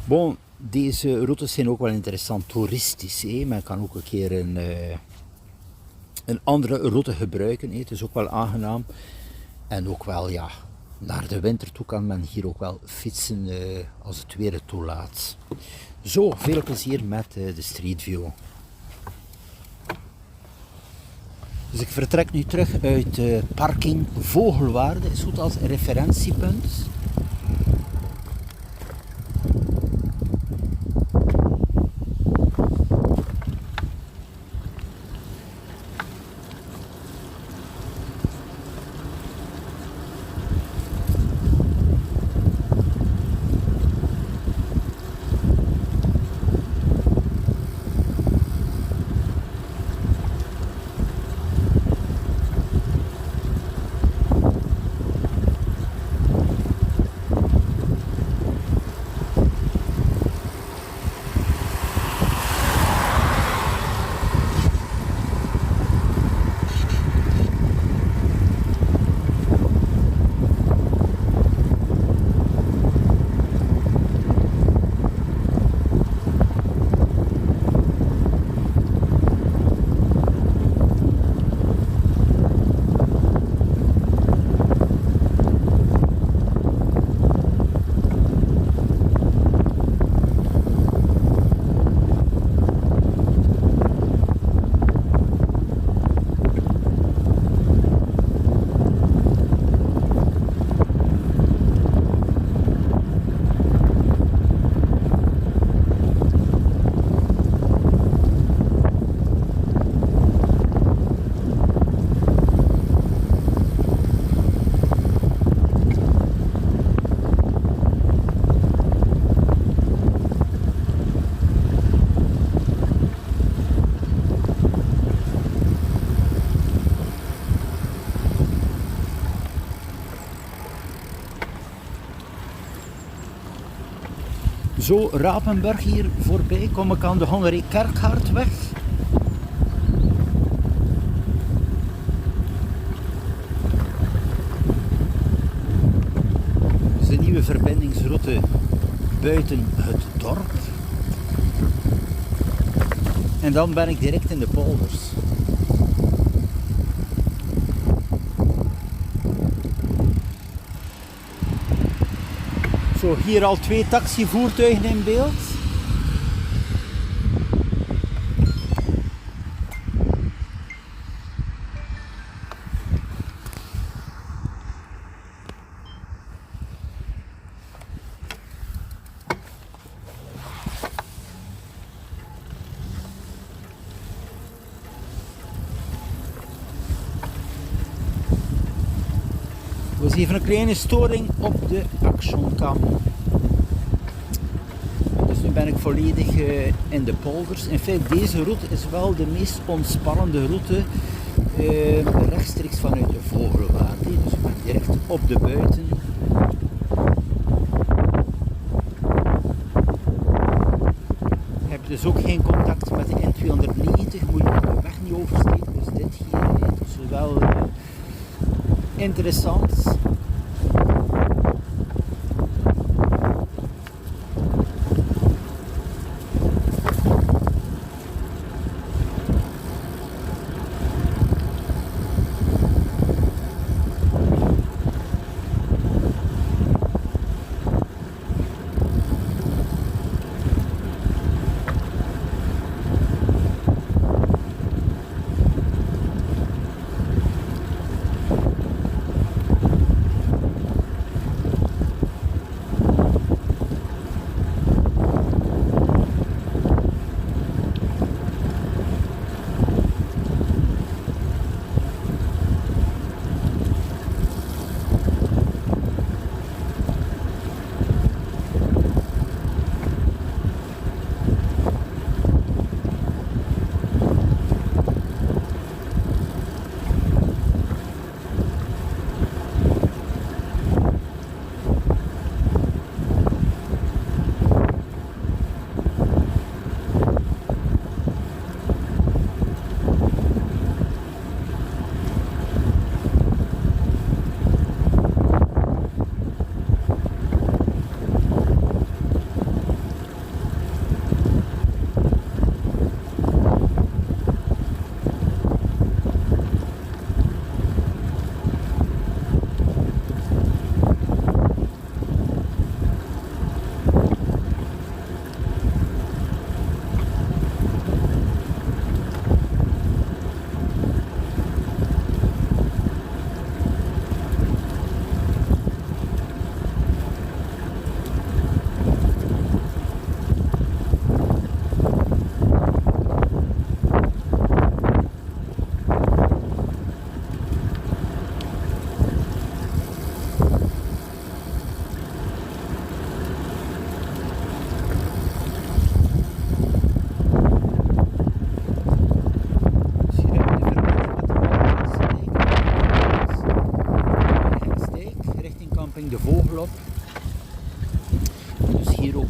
Bon, deze routes zijn ook wel interessant toeristisch. Men kan ook een keer een andere route gebruiken. Het is ook wel aangenaam. En ook wel, ja, naar de winter toe kan men hier ook wel fietsen als het weer het toelaat. Zo, veel plezier met de Street View. Dus ik vertrek nu terug uit parking Vogelwaarde, is goed als referentiepunt. Zo Rapenburg hier voorbij kom ik aan de Hongerij Kerkhaardweg. Dat is de nieuwe verbindingsroute buiten het dorp. En dan ben ik direct in de polders. Zo, hier al 2 taxivoertuigen in beeld. Er was even een kleine storing op de Axonkam. Dus nu ben ik volledig in de polders. In feite, deze route is wel de meest ontspannende route rechtstreeks vanuit de Vogelwaard. Dus ik ben direct op de buiten. Je hebt dus ook geen contact met de N290, moet je de weg niet oversteken. Dus dit hier is wel interessant.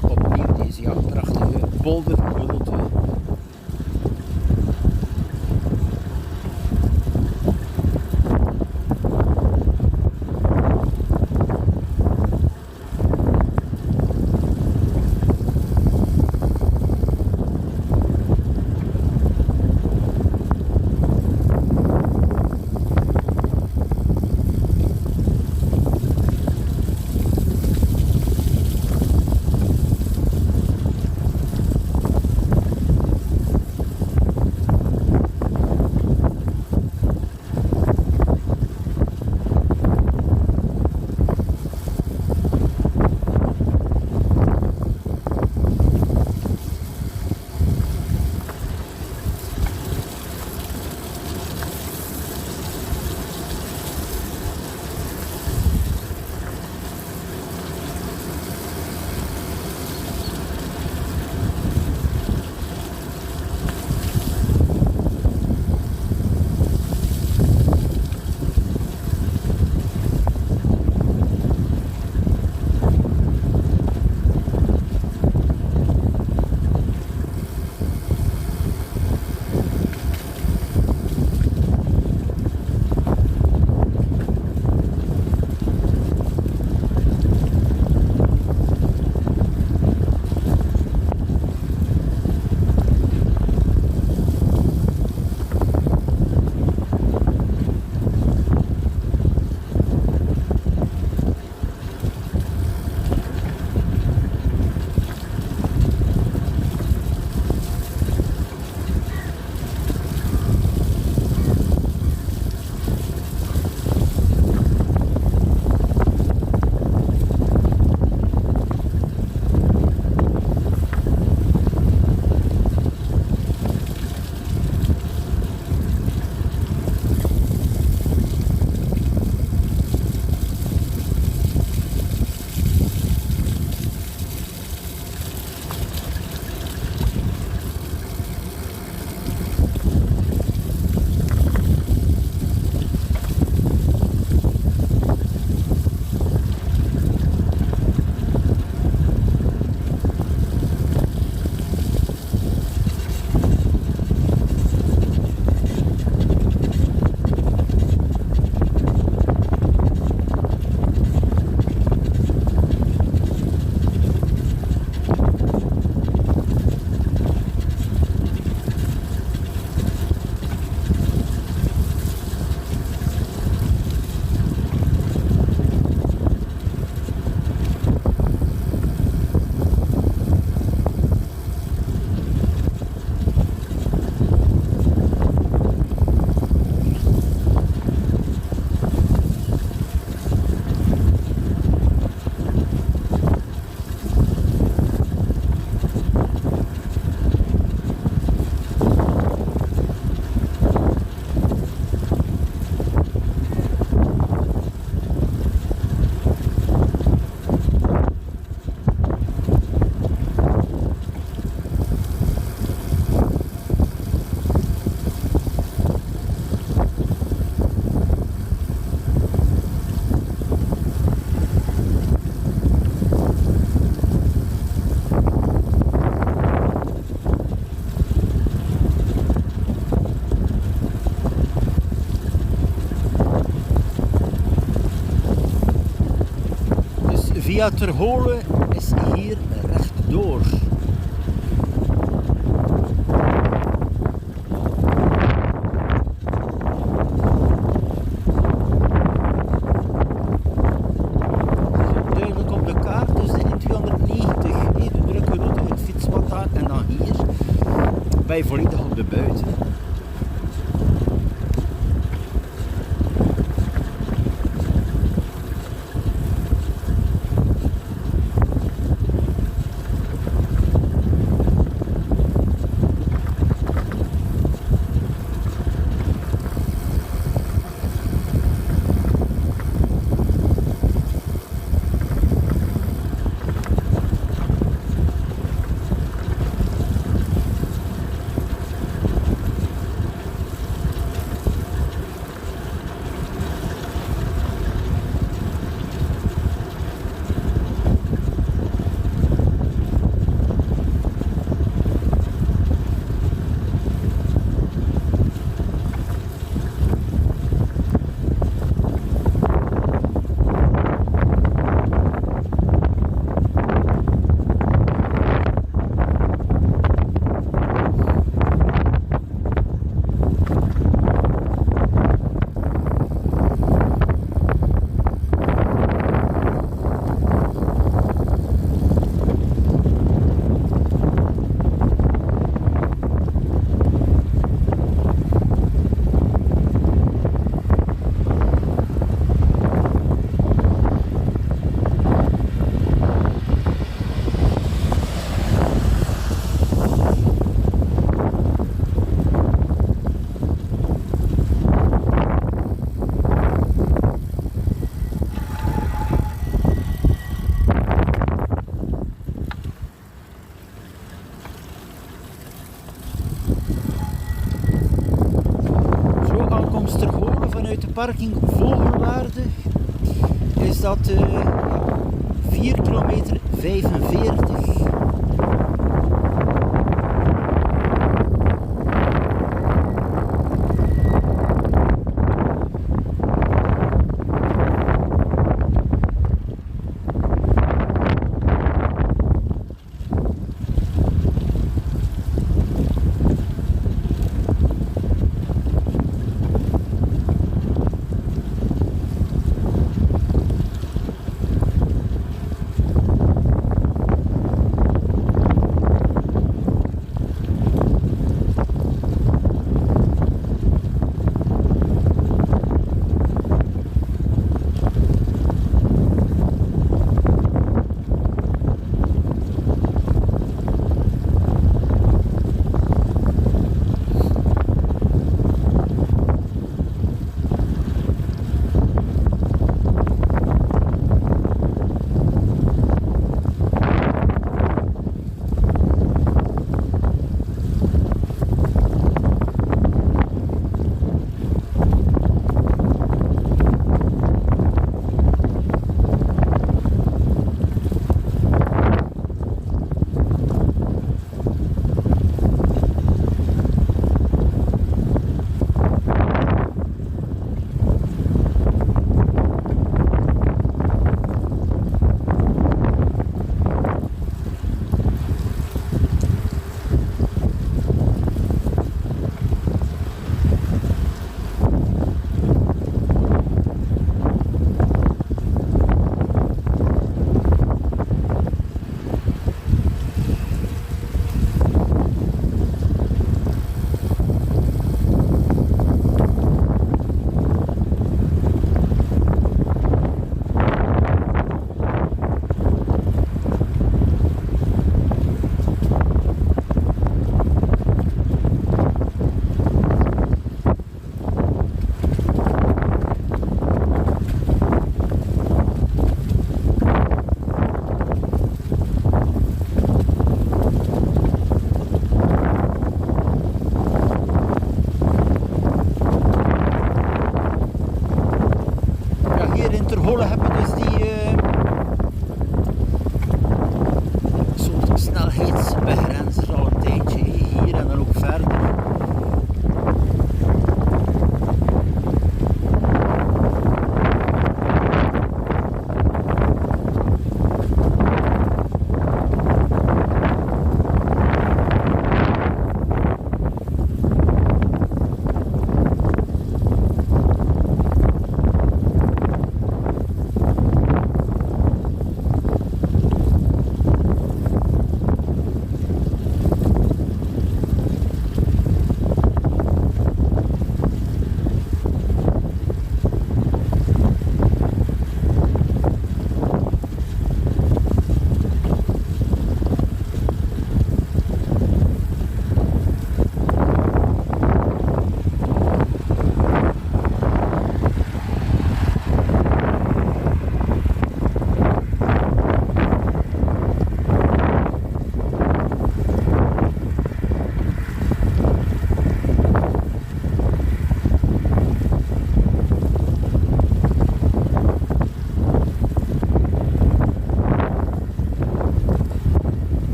ook opnieuw deze prachtige polderhulde. Via Terholen is hier rechtdoor. Duidelijk op de kaart, dus de N290, de drukke route, het fietspad daar en dan hier, bij volledig op de buiten. parking vogelwaardig is dat 4 kilometer 45.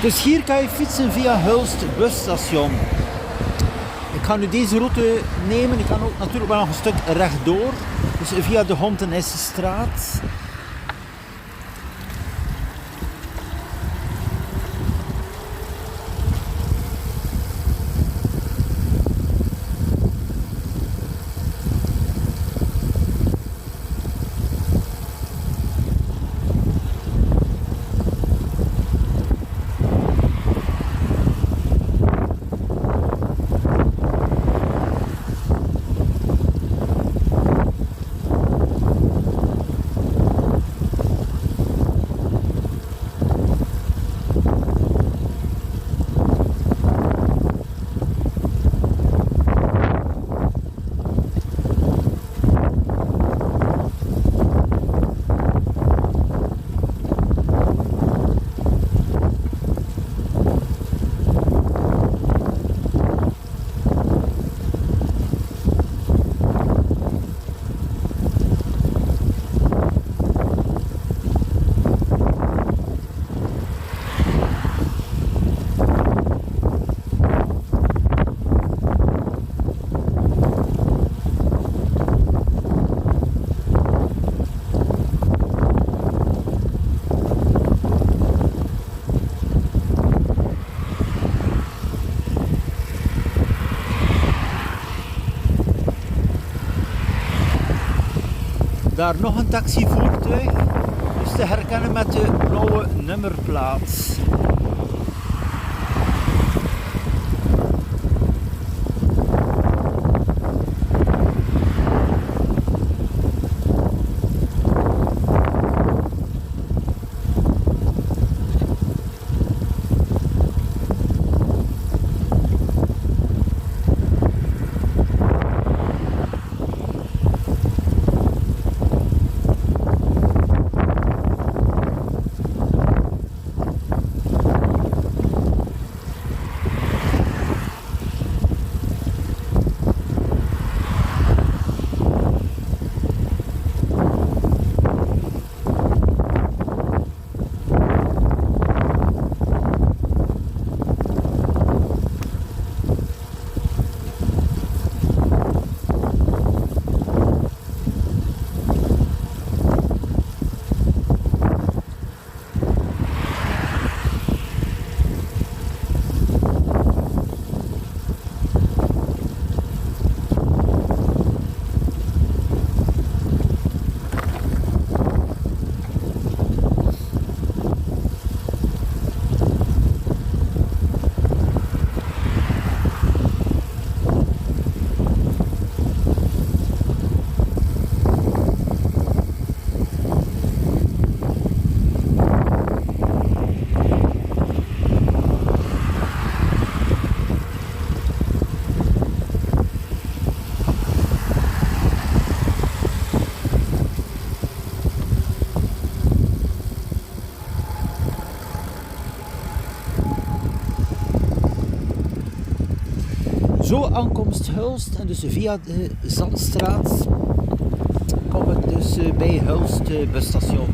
Dus hier kan je fietsen via Hulst busstation. Ik ga nu deze route nemen. Ik kan ook natuurlijk wel nog een stuk rechtdoor. Dus via de Hontenissestraat. Daar nog een taxivoertuig, dus te herkennen met de blauwe nummerplaat. Zo aankomst Hulst en dus via de Zandstraat kom ik dus bij Hulst busstation.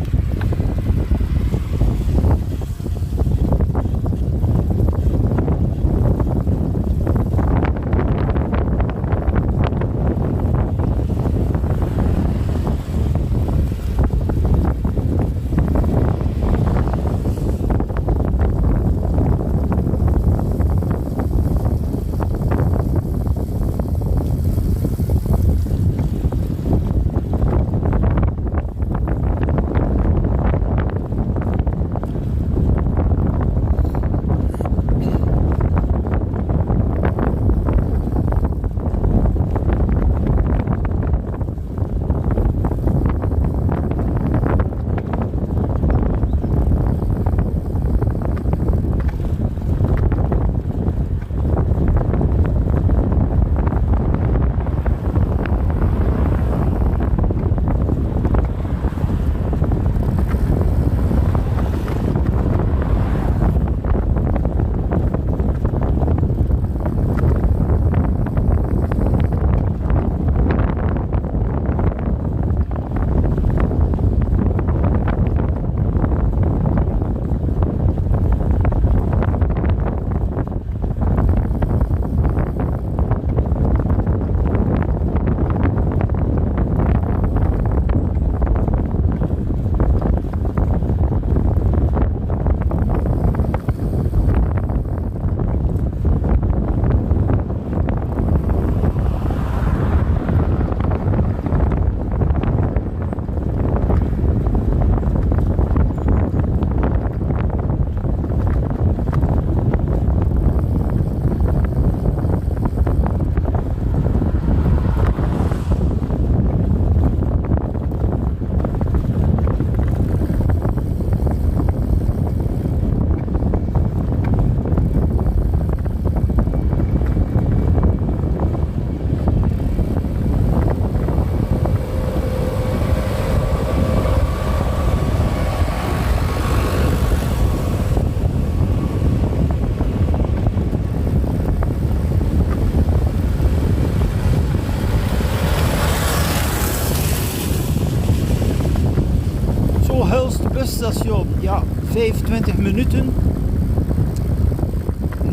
Hulst busstation, ja, 25 minuten.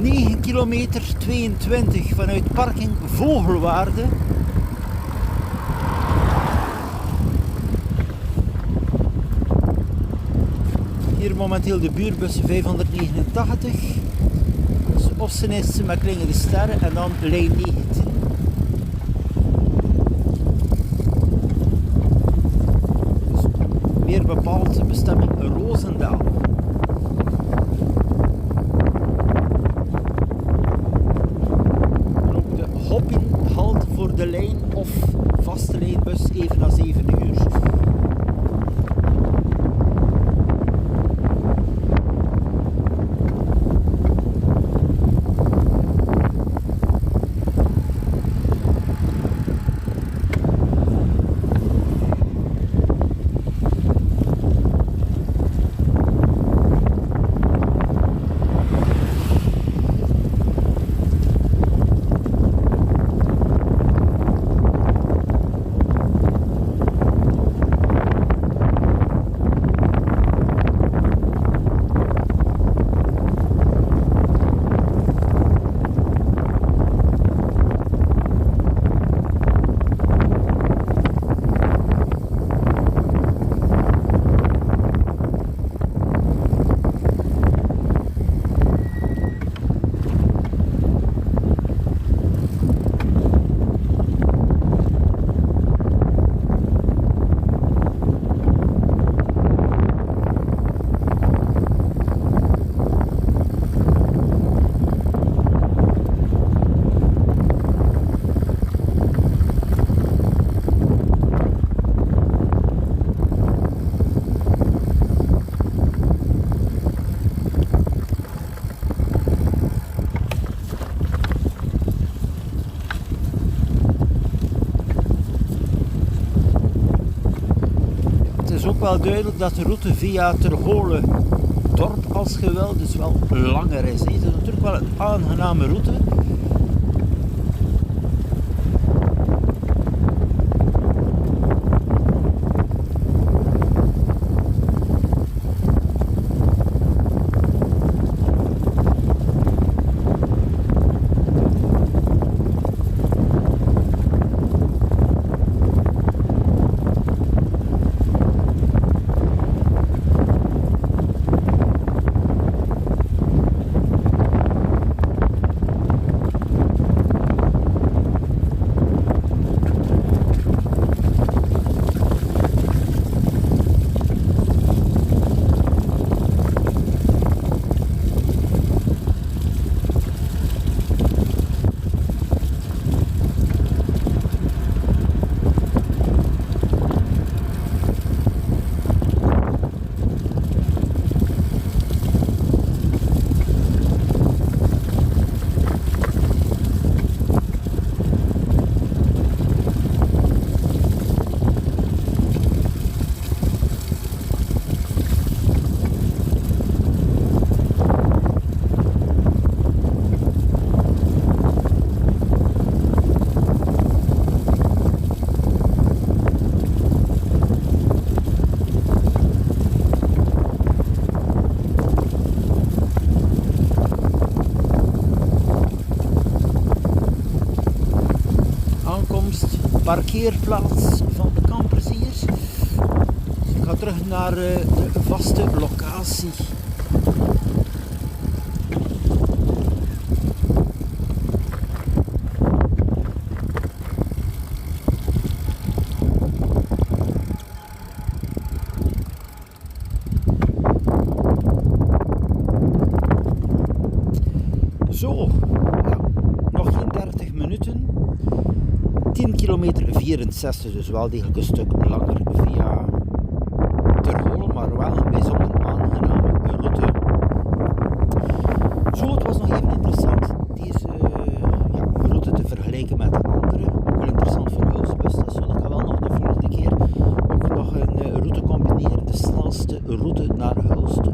9 kilometer 22 vanuit parking Vogelwaarde. Hier momenteel de buurbus 589. Dus Ossenisse met Klinge de Sterren en dan lijn 19. Dus meer bepaald bestemming Roosendaal. En ook de Hopping-halt voor de lijn of vaste lijnbus even na 7 uur. Het is ook wel duidelijk dat de route via Terholen dorp als geweld dus wel langer is. Het is natuurlijk wel een aangename route. Parkeerplaats van de campers hier. Dus ik ga terug naar de vaste locatie. Zo, ja, nog geen 30 minuten. 10 kilometer 64, dus wel degelijk een stuk langer via Terholen, maar wel een bijzonder aangename route. Zo, het was nog even interessant deze route te vergelijken met de andere. Wel interessant voor Hulstbusstation. Ik ga wel nog de volgende keer ook nog een route combineren, de snelste route naar Hulst.